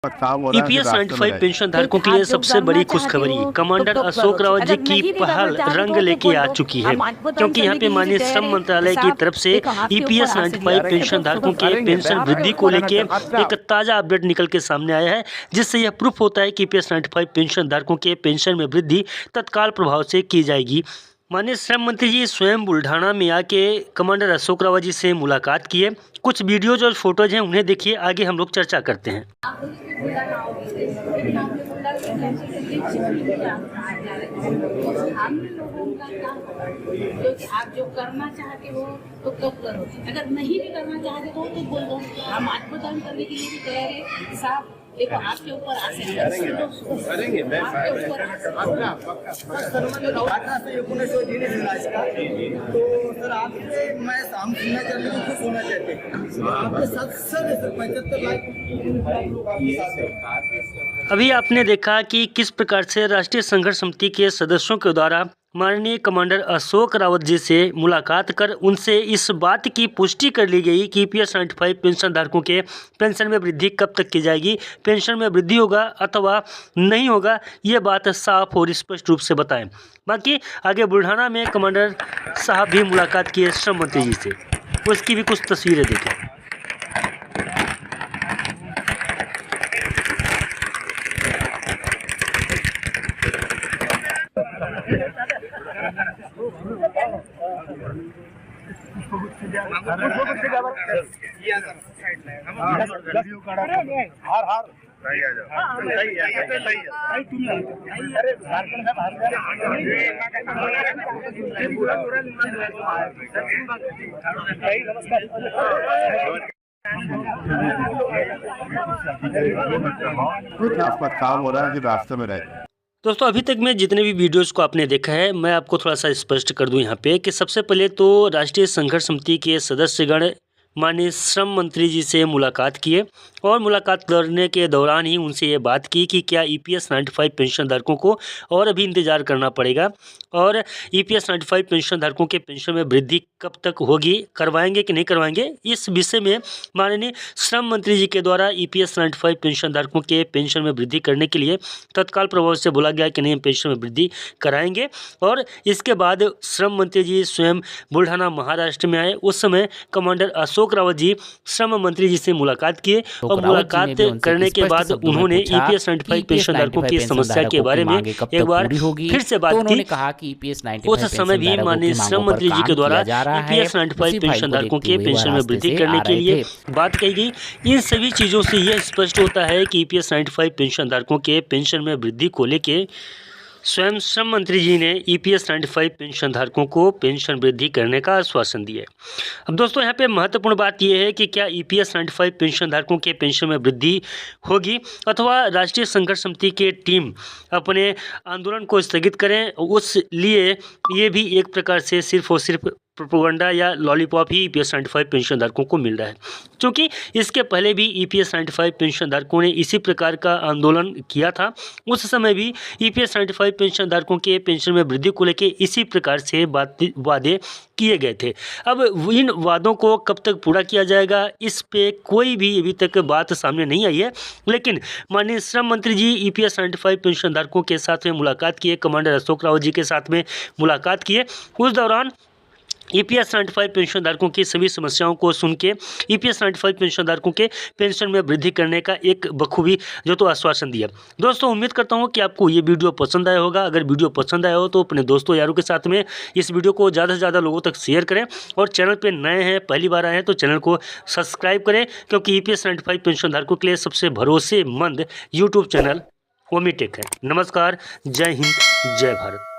EPS 95 pension धारकों के लिए सबसे बड़ी खुशखबरी कमांडर अशोक रावत जी की पहल रंग लेके आ चुकी है, क्योंकि यहाँ पे माननीय श्रम मंत्रालय की तरफ से ईपीएस 95 पेंशन धारकों के पेंशन वृद्धि को लेके एक ताजा अपडेट निकल के सामने आया है, जिससे यह प्रूफ होता है कि ईपीएस 95 पेंशन धारकों के पेंशन में वृद्धि तत्काल प्रभाव से की जाएगी। माननीय श्रम मंत्री जी स्वयं बुल्ढाना में आके कमांडर अशोक रावत जी से मुलाकात किए। कुछ वीडियोज और फोटोज हैं, उन्हें देखिए, आगे हम लोग चर्चा करते हैं। क्योंकि आप जो करना चाहते हो तो कब करो, अगर नहीं भी करना चाहते हो तो बोल दो, हम आत्मदान करने के लिए भी तैयार है साहब। देखो आपके ऊपर आसे करेंगे, मैं आपके ऊपर तो सर आपसे मैं हम सुनना चाहते हैं, खुश होना चाहते हैं आपके साथ सर 75 लाख। अभी आपने देखा कि किस प्रकार से राष्ट्रीय संघर्ष समिति के सदस्यों के द्वारा माननीय कमांडर अशोक रावत जी से मुलाकात कर उनसे इस बात की पुष्टि कर ली गई कि ईपीएस 95 पेंशन धारकों के पेंशन में वृद्धि कब तक की जाएगी, पेंशन में वृद्धि होगा अथवा नहीं होगा, ये बात साफ और स्पष्ट रूप से बताएं। बाकी आगे बुल्ढाना में कमांडर साहब भी मुलाकात किए श्रम मंत्री जी से, उसकी भी कुछ तस्वीरें देखें। आपका काम हो रहा है कि रास्ते में रहे। दोस्तों, अभी तक में जितने भी वीडियोस को आपने देखा है, मैं आपको थोड़ा सा स्पष्ट कर दूं यहाँ पे कि सबसे पहले तो राष्ट्रीय संघर्ष समिति के सदस्यगण माननीय श्रम मंत्री जी से मुलाकात किए और मुलाकात करने के दौरान ही उनसे ये बात की कि क्या ईपीएस 95 पेंशन धारकों को और अभी इंतज़ार करना पड़ेगा और ईपीएस 95 पेंशन धारकों के पेंशन में वृद्धि कब तक होगी, करवाएंगे कि नहीं करवाएंगे। इस विषय में माननीय श्रम मंत्री जी के द्वारा ईपीएस 95 पेंशन धारकों के पेंशन में वृद्धि करने के लिए तत्काल प्रभाव से बोला गया कि नहीं, पेंशन में वृद्धि कराएंगे। और इसके बाद श्रम मंत्री जी स्वयं बुल्ढाना महाराष्ट्र में आए। उस समय कमांडर अशोक रावत जी श्रम मंत्री जी से मुलाकात किए और मुलाकात करने के बाद उन्होंने ईपीएस 95 पेंशन धारकों की समस्या के बारे में एक बार फिर से बात की। उस समय भी माननीय श्रम मंत्री जी के द्वारा ईपीएस 95 पेंशन धारकों के पेंशन में वृद्धि करने के लिए बात कही गई। इन सभी चीजों से यह स्पष्ट होता है कि ईपीएस 95 पेंशन धारकों के पेंशन में वृद्धि को लेकर स्वयं श्रम मंत्री जी ने ईपीएस 95 पेंशन धारकों को पेंशन वृद्धि करने का आश्वासन दिया। अब दोस्तों, यहाँ पे महत्वपूर्ण बात यह है कि क्या ईपीएस 95 पेंशन धारकों के पेंशन में वृद्धि होगी अथवा राष्ट्रीय संघर्ष समिति की टीम अपने आंदोलन को स्थगित करें। उस लिए ये भी एक प्रकार से सिर्फ और सिर्फ प्रोपेगेंडा या लॉलीपॉप ही ईपीएस 95 पेंशन धारकों को मिल रहा है, क्योंकि इसके पहले भी ईपीएस 95 पेंशन धारकों ने इसी प्रकार का आंदोलन किया था। उस समय भी ईपीएस 95 पेंशन धारकों के पेंशन में वृद्धि को लेकर इसी प्रकार से वादे किए गए थे। अब इन वादों को कब तक पूरा किया जाएगा, इस पे कोई भी अभी तक बात सामने नहीं आई है। लेकिन माननीय श्रम मंत्री जी ईपीएस 95 पेंशन धारकों के साथ में मुलाकात किए, कमांडर अशोक रावत जी के साथ में मुलाकात किए। उस दौरान ईपीएस 95 पेंशन धारकों की सभी समस्याओं को सुन के ईपीएस 95 पेंशन धारकों के पेंशन में वृद्धि करने का एक बखूबी जो तो आश्वासन दिया। दोस्तों, उम्मीद करता हूं कि आपको ये वीडियो पसंद आया होगा। अगर वीडियो पसंद आया हो तो अपने दोस्तों यारों के साथ में इस वीडियो को ज़्यादा से ज़्यादा लोगों तक शेयर करें और चैनल पर नए हैं, पहली बार आए हैं तो चैनल को सब्सक्राइब करें, क्योंकि ईपीएस 95 पेंशन धारकों के लिए सबसे भरोसेमंद यूट्यूब चैनल ओमीटेक है। नमस्कार, जय हिंद, जय भारत।